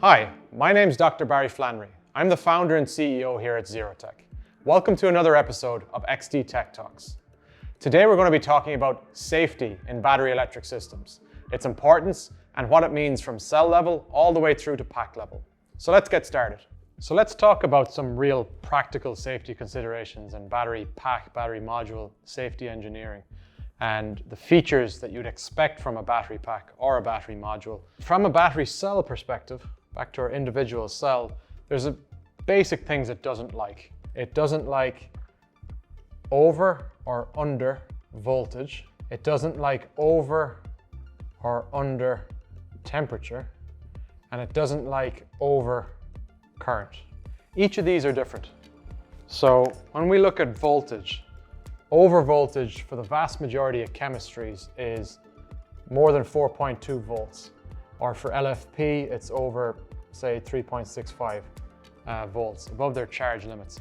Hi, my name is Dr. Barry Flannery. I'm the founder and CEO here at Xerotech. Welcome to another episode of XD Tech Talks. Today we're going to be talking about safety in battery electric systems, its importance, and what it means from cell level all the way through to pack level. So let's get started. So let's talk about some real practical safety considerations in battery pack, battery module safety engineering, and the features that you'd expect from a battery pack or a battery module. From a battery cell perspective, back to our individual cell, there's a basic things it doesn't like. It doesn't like over or under voltage. It doesn't like over or under temperature. And it doesn't like over current. Each of these are different. So when we look at voltage, over voltage for the vast majority of chemistries is more than 4.2 volts. Or for LFP, it's over, say, 3.65 volts, above their charge limits.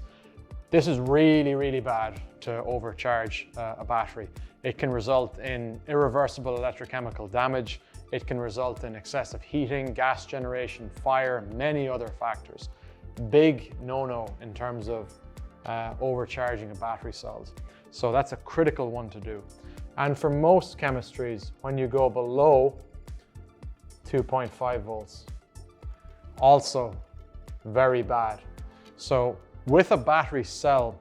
This is really, really bad to overcharge a battery. It can result in irreversible electrochemical damage. It can result in excessive heating, gas generation, fire, many other factors. Big no-no in terms of overcharging a battery cells. So that's a critical one to do. And for most chemistries, when you go below 2.5 volts, also very bad. So with a battery cell,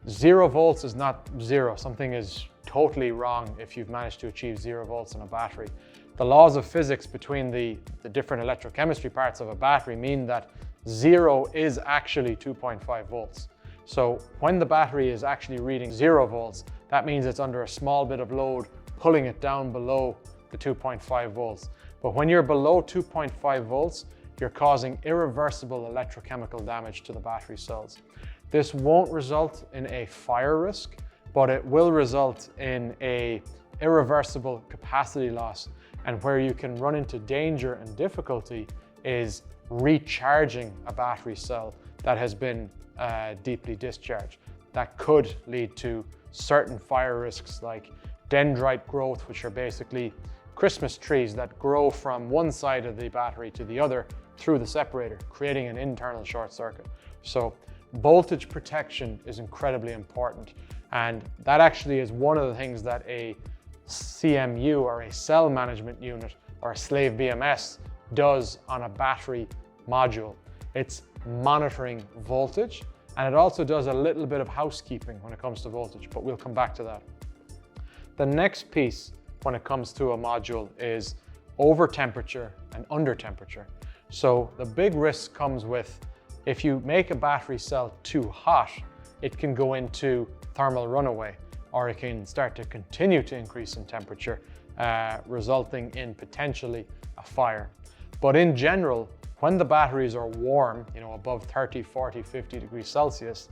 0 volts is not zero. Something is totally wrong if you've managed to achieve 0 volts in a battery. The laws of physics between the different electrochemistry parts of a battery mean that 0 is actually 2.5 volts. So when the battery is actually reading 0 volts, that means it's under a small bit of load, pulling it down below the 2.5 volts. But when you're below 2.5 volts, you're causing irreversible electrochemical damage to the battery cells. This won't result in a fire risk, but it will result in a irreversible capacity loss. And where you can run into danger and difficulty is recharging a battery cell that has been deeply discharged. That could lead to certain fire risks like dendrite growth, which are basically Christmas trees that grow from one side of the battery to the other through the separator, creating an internal short circuit. So voltage protection is incredibly important. And that actually is one of the things that a CMU or a cell management unit or a slave BMS does on a battery module. It's monitoring voltage, and it also does a little bit of housekeeping when it comes to voltage, but we'll come back to that. The next piece when it comes to a module is over temperature and under temperature. So the big risk comes with, if you make a battery cell too hot, it can go into thermal runaway, or it can start to continue to increase in temperature, resulting in potentially a fire. But in general, when the batteries are warm, above 30, 40, 50 degrees Celsius,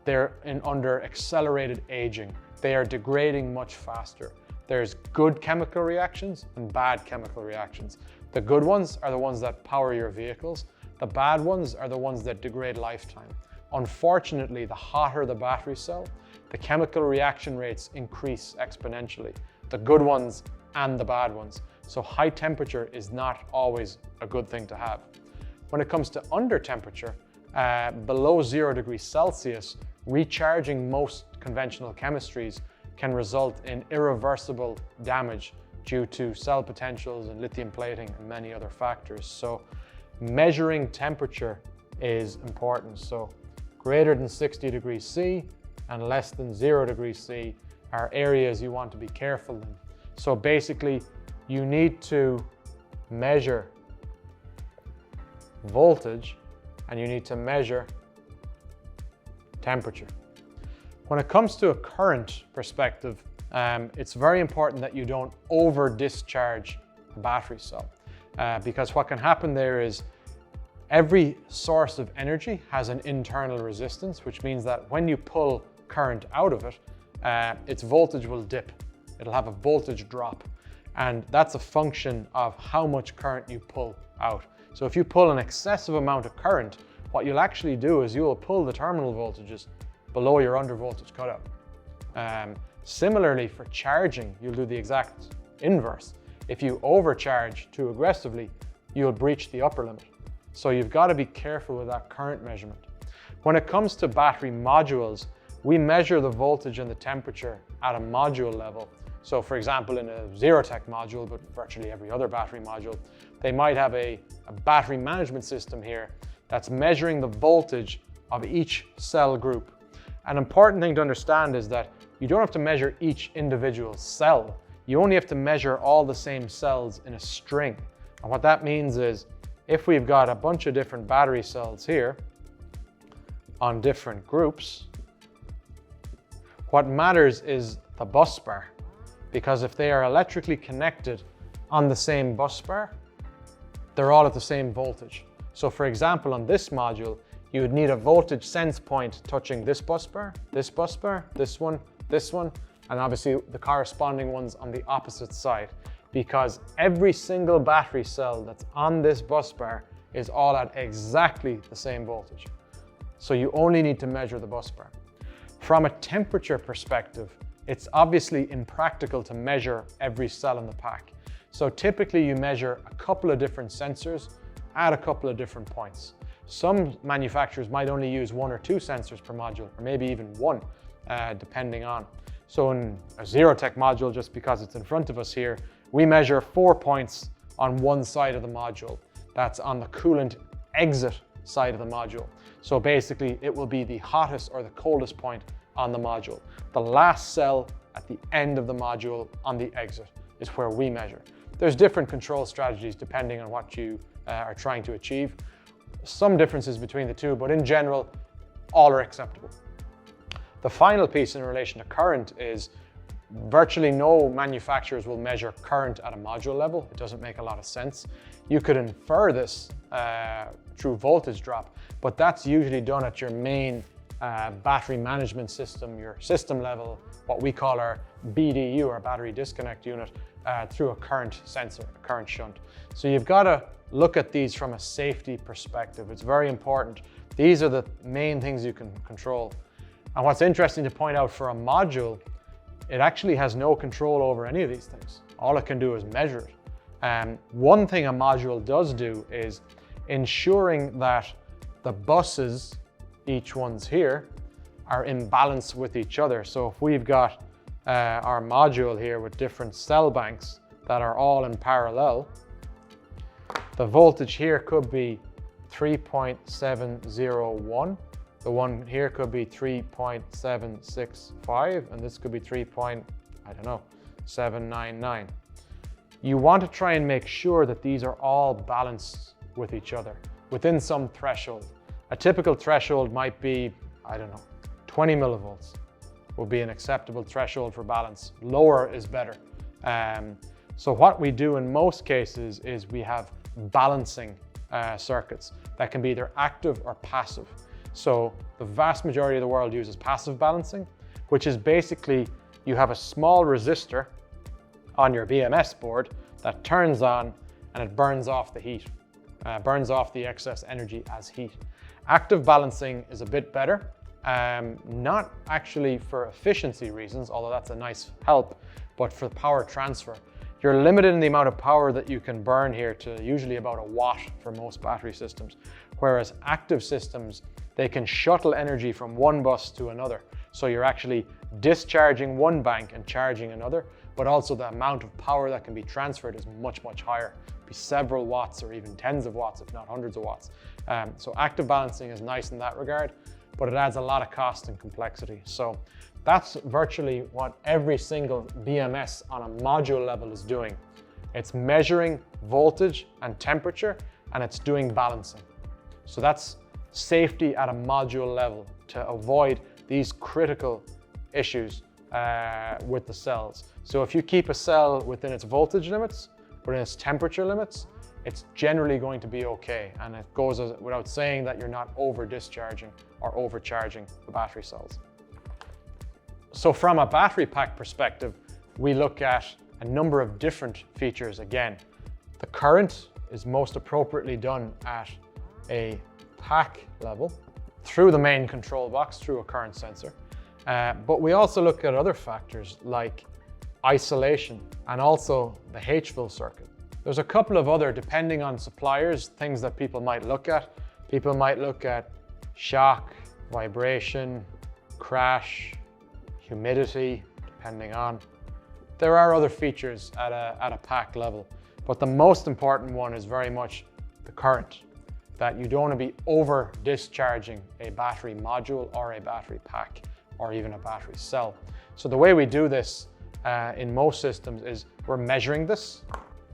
they're under accelerated aging. They are degrading much faster. There's good chemical reactions and bad chemical reactions. The good ones are the ones that power your vehicles. The bad ones are the ones that degrade lifetime. Unfortunately, the hotter the battery cell, the chemical reaction rates increase exponentially. The good ones and the bad ones. So high temperature is not always a good thing to have. When it comes to under temperature, below 0 degrees Celsius, recharging most conventional chemistries can result in irreversible damage due to cell potentials and lithium plating and many other factors. So measuring temperature is important. So greater than 60 degrees C and less than 0 degrees C are areas you want to be careful in. So basically, you need to measure voltage and you need to measure temperature. When it comes to a current perspective, it's very important that you don't over discharge a battery cell, because what can happen there is every source of energy has an internal resistance, which means that when you pull current out of it, its voltage will dip. It'll have a voltage drop. And that's a function of how much current you pull out. So if you pull an excessive amount of current, what you'll actually do is you will pull the terminal voltages below your under voltage cutoff. Similarly, for charging, you'll do the exact inverse. if you overcharge too aggressively, you'll breach the upper limit. So you've got to be careful with that current measurement. When it comes to battery modules, we measure the voltage and the temperature at a module level. So for example, in a Xerotech module, but virtually every other battery module, they might have a battery management system here that's measuring the voltage of each cell group. An important thing to understand is that you don't have to measure each individual cell. You only have to measure all the same cells in a string. And what that means is, if we've got a bunch of different battery cells here on different groups, what matters is the bus bar. Because if they are electrically connected on the same bus bar, they're all at the same voltage. So for example, on this module, you would need a voltage sense point touching this bus bar, this one, and obviously the corresponding ones on the opposite side, because every single battery cell that's on this bus bar is all at exactly the same voltage. So you only need to measure the bus bar. From a temperature perspective, it's obviously impractical to measure every cell in the pack. So typically you measure a couple of different sensors at a couple of different points. Some manufacturers might only use 1 or 2 sensors per module, or maybe even 1, depending on. So in a Xerotech module, just because it's in front of us here, we measure 4 points on one side of the module. That's on the coolant exit side of the module. So basically it will be the hottest or the coldest point on the module. The last cell at the end of the module on the exit is where we measure. There's different control strategies depending on what you are trying to achieve. Some differences between the two, but in general, all are acceptable. The final piece in relation to current is virtually no manufacturers will measure current at a module level. It doesn't make a lot of sense. You could infer this through voltage drop, but that's usually done at your main battery management system, your system level, what we call our BDU, or battery disconnect unit, through a current sensor, a current shunt. So you've got to look at these from a safety perspective. It's very important. These are the main things you can control. And what's interesting to point out, for a module, it actually has no control over any of these things. All it can do is measure it. One thing a module does do is ensuring that the buses, each one's here, are in balance with each other. So if we've got our module here with different cell banks that are all in parallel, the voltage here could be 3.701. The one here could be 3.765, and this could be 3.799. You want to try and make sure that these are all balanced with each other within some threshold. A typical threshold might be, 20 millivolts will be an acceptable threshold for balance. Lower is better. So what we do in most cases is we have balancing circuits that can be either active or passive. So the vast majority of the world uses passive balancing, which is basically you have a small resistor on your BMS board that turns on and it burns off the heat, burns off the excess energy as heat. Active balancing is a bit better, not actually for efficiency reasons, although that's a nice help, but for power transfer. You're limited in the amount of power that you can burn here to usually about 1 watt for most battery systems, whereas active systems, they can shuttle energy from one bus to another. So you're actually discharging one bank and charging another, but also the amount of power that can be transferred is much, much higher. It'd be several watts or even tens of watts, if not hundreds of watts. So active balancing is nice in that regard, but it adds a lot of cost and complexity. So that's virtually what every single BMS on a module level is doing. It's measuring voltage and temperature, and it's doing balancing. So that's safety at a module level to avoid these critical issues with the cells. So if you keep a cell within its voltage limits, within its temperature limits, it's generally going to be okay. And it goes without saying that you're not over discharging or overcharging the battery cells. So from a battery pack perspective, we look at a number of different features again. The current is most appropriately done at a pack level through the main control box, through a current sensor. But we also look at other factors like isolation, and also the HVIL circuit. There's a couple of other, depending on suppliers, things that people might look at. People might look at shock, vibration, crash, humidity, depending on. There are other features at a pack level, but the most important one is very much the current, that you don't want to be over discharging a battery module or a battery pack or even a battery cell. So the way we do this in most systems is we're measuring this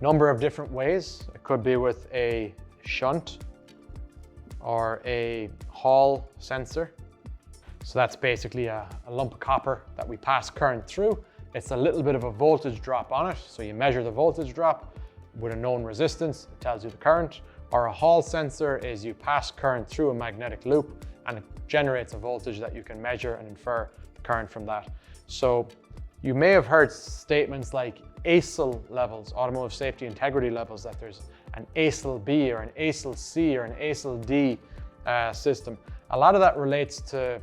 number of different ways. It could be with a shunt or a Hall sensor. So that's basically a lump of copper that we pass current through. It's a little bit of a voltage drop on it. So you measure the voltage drop with a known resistance, it tells you the current. Or a Hall sensor is you pass current through a magnetic loop and it generates a voltage that you can measure and infer the current from that. So you may have heard statements like ASIL levels, automotive safety integrity levels, that there's an ASIL B or an ASIL C or an ASIL D system. A lot of that relates to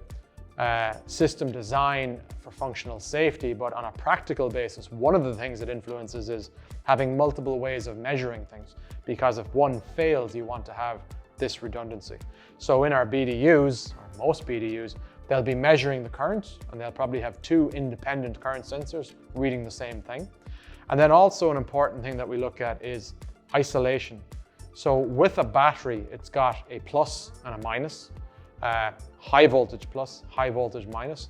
system design for functional safety, but on a practical basis, one of the things it influences is having multiple ways of measuring things, because if one fails, you want to have this redundancy. So in our BDUs, or most BDUs, they'll be measuring the current, and they'll probably have two independent current sensors reading the same thing. And then also an important thing that we look at is isolation. So with a battery, it's got a plus and a minus, high voltage plus, high voltage minus.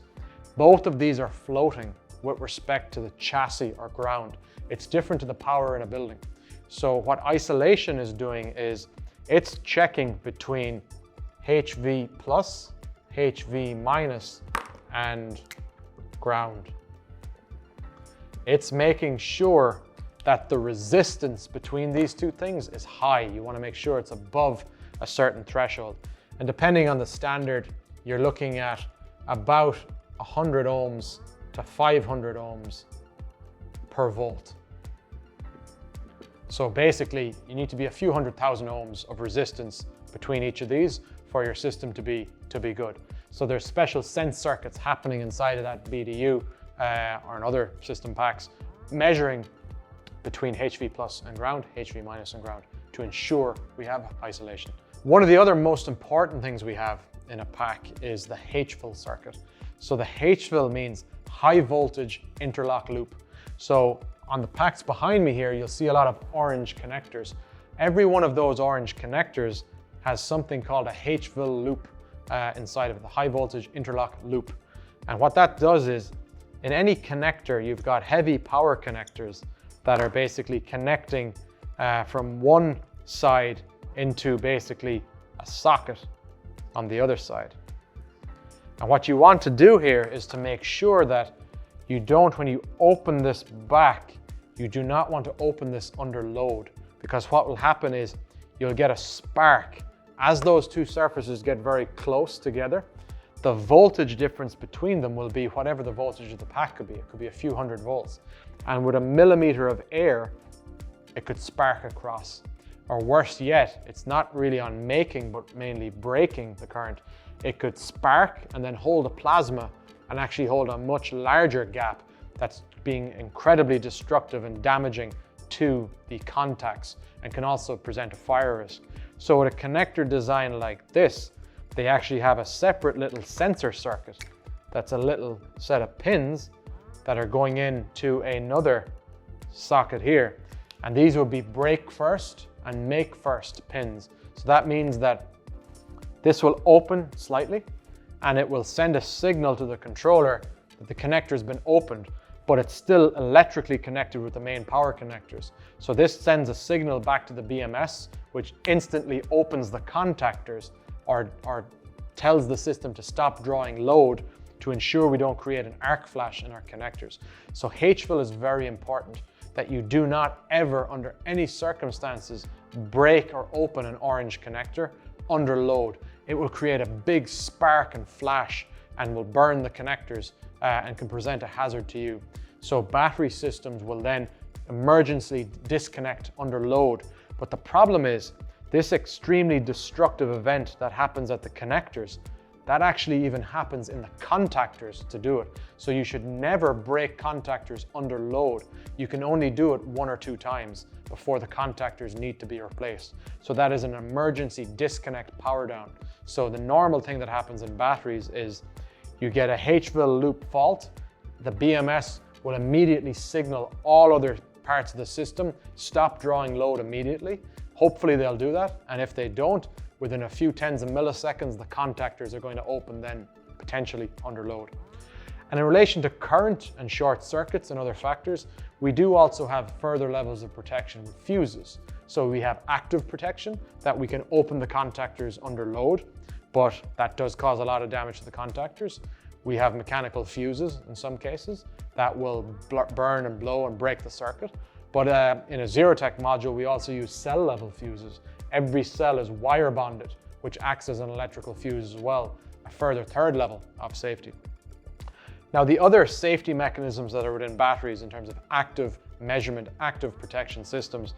Both of these are floating with respect to the chassis or ground. It's different to the power in a building. So what isolation is doing is it's checking between HV plus, HV minus, and ground. It's making sure that the resistance between these two things is high. You want to make sure it's above a certain threshold. And depending on the standard, you're looking at about 100 ohms to 500 ohms per volt. So basically, you need to be a few 100,000 ohms of resistance between each of these for your system to be good. So there's special sense circuits happening inside of that BDU or in other system packs, measuring between HV plus and ground, HV minus and ground, to ensure we have isolation. One of the other most important things we have in a pack is the HVIL circuit. So the HVIL means high voltage interlock loop. So on the packs behind me here, you'll see a lot of orange connectors. Every one of those orange connectors has something called a HVIL loop inside of it, the high voltage interlock loop. And what that does is, in any connector, you've got heavy power connectors that are basically connecting from one side into basically a socket on the other side. And what you want to do here is to make sure that you don't, when you open this back, you do not want to open this under load, because what will happen is you'll get a spark. As those two surfaces get very close together, the voltage difference between them will be whatever the voltage of the pack could be. It could be a few hundred volts. And with a millimeter of air, it could spark across. Or worse yet, it's not really on making, but mainly breaking the current. It could spark and then hold a plasma and actually hold a much larger gap that's being incredibly destructive and damaging to the contacts, and can also present a fire risk. So with a connector design like this, they actually have a separate little sensor circuit that's a little set of pins that are going into another socket here. And these will be break first and make first pins. So that means that this will open slightly and it will send a signal to the controller that the connector has been opened, but it's still electrically connected with the main power connectors. So this sends a signal back to the BMS, which instantly opens the contactors or tells the system to stop drawing load to ensure we don't create an arc flash in our connectors. So HVIL is very important, that you do not ever, under any circumstances, break or open an orange connector under load. It will create a big spark and flash and will burn the connectors and can present a hazard to you. So battery systems will then emergency disconnect under load. But the problem is, this extremely destructive event that happens at the connectors that actually even happens in the contactors to do it. So you should never break contactors under load. You can only do it 1 or 2 times before the contactors need to be replaced. So that is an emergency disconnect power down. So the normal thing that happens in batteries is you get a HVIL loop fault, the BMS will immediately signal all other parts of the system, stop drawing load immediately. Hopefully they'll do that, and if they don't, within a few tens of milliseconds, the contactors are going to open then, potentially under load. And in relation to current and short circuits and other factors, we do also have further levels of protection with fuses. So we have active protection, that we can open the contactors under load, but that does cause a lot of damage to the contactors. We have mechanical fuses in some cases that will burn and blow and break the circuit. But in a Xerotech module, we also use cell level fuses. Every cell is wire bonded, which acts as an electrical fuse as well, a further third level of safety. Now, the other safety mechanisms that are within batteries in terms of active measurement, active protection systems,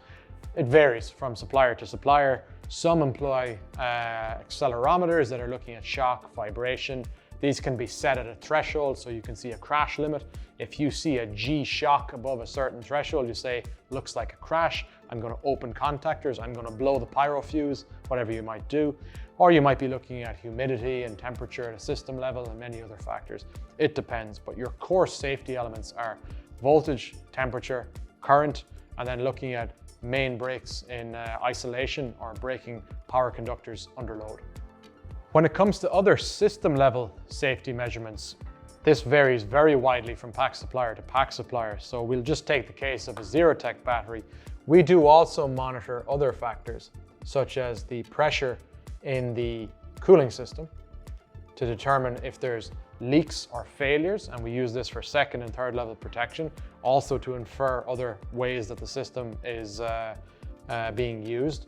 it varies from supplier to supplier. Some employ accelerometers that are looking at shock, vibration. These can be set at a threshold, so you can see a crash limit. If you see a G shock above a certain threshold, you say, looks like a crash. I'm going to open contactors. I'm going to blow the pyro fuse, whatever you might do. Or you might be looking at humidity and temperature at a system level and many other factors. It depends, but your core safety elements are voltage, temperature, current, and then looking at main breaks in isolation or breaking power conductors under load. When it comes to other system level safety measurements, this varies very widely from pack supplier to pack supplier. So we'll just take the case of a Xerotech battery. We do also monitor other factors, such as the pressure in the cooling system to determine if there's leaks or failures, and we use this for second and third level protection, also to infer other ways that the system is being used.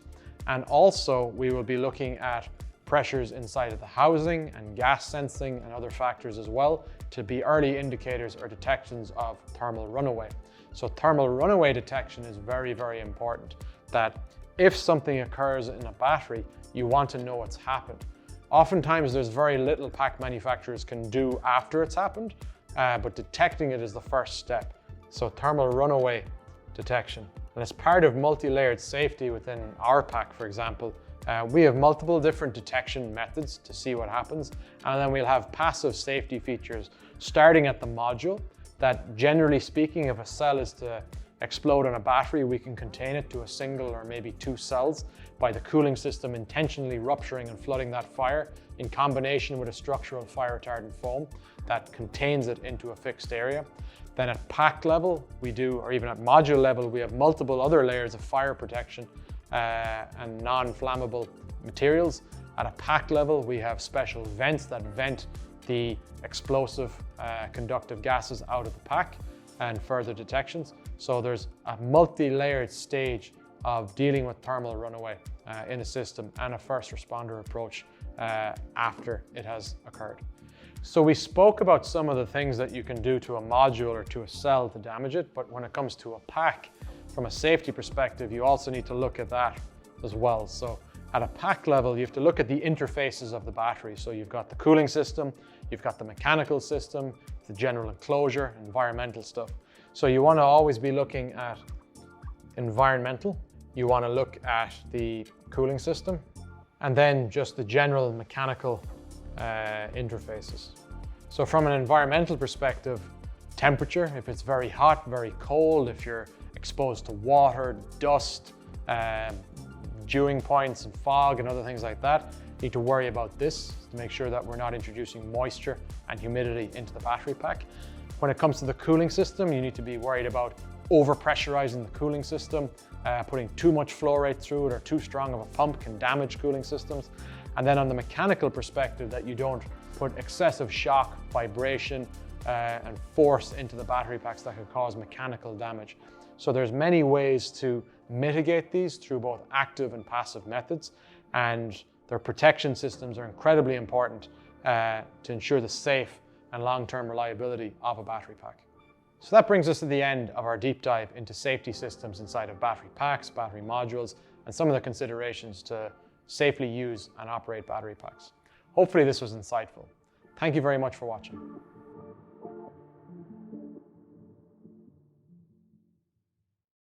And also we will be looking at pressures inside of the housing and gas sensing and other factors as well to be early indicators or detections of thermal runaway. So thermal runaway detection is very, very important, that if something occurs in a battery, you want to know what's happened. Oftentimes there's very little pack manufacturers can do after it's happened, but detecting it is the first step. So thermal runaway detection. And as part of multi-layered safety within our pack, for example, we have multiple different detection methods to see what happens. And then we'll have passive safety features starting at the module that, generally speaking, if a cell is to explode in a battery, we can contain it to a single or maybe 2 cells by the cooling system intentionally rupturing and flooding that fire in combination with a structural fire retardant foam that contains it into a fixed area. Then at pack level, we do, or even at module level, we have multiple other layers of fire protection and non-flammable materials. At a pack level, we have special vents that vent the explosive conductive gases out of the pack and further detections. So there's a multi-layered stage of dealing with thermal runaway in a system and a first responder approach after it has occurred. So we spoke about some of the things that you can do to a module or to a cell to damage it, but when it comes to a pack, from a safety perspective, you also need to look at that as well. So at a pack level, you have to look at the interfaces of the battery. So you've got the cooling system, you've got the mechanical system, the general enclosure, environmental stuff. So you want to always be looking at environmental, you want to look at the cooling system, and then just the general mechanical interfaces. So from an environmental perspective, temperature, if it's very hot, very cold, if you're exposed to water, dust, dewing points and fog and other things like that, you need to worry about this to make sure that we're not introducing moisture and humidity into the battery pack. When it comes to the cooling system, you need to be worried about over-pressurizing the cooling system. Putting too much flow rate through it or too strong of a pump can damage cooling systems. And then on the mechanical perspective, that you don't put excessive shock, vibration, and force into the battery packs that could cause mechanical damage. So there's many ways to mitigate these through both active and passive methods, and their protection systems are incredibly important to ensure the safe and long-term reliability of a battery pack. So that brings us to the end of our deep dive into safety systems inside of battery packs, battery modules, and some of the considerations to safely use and operate battery packs. Hopefully this was insightful. Thank you very much for watching.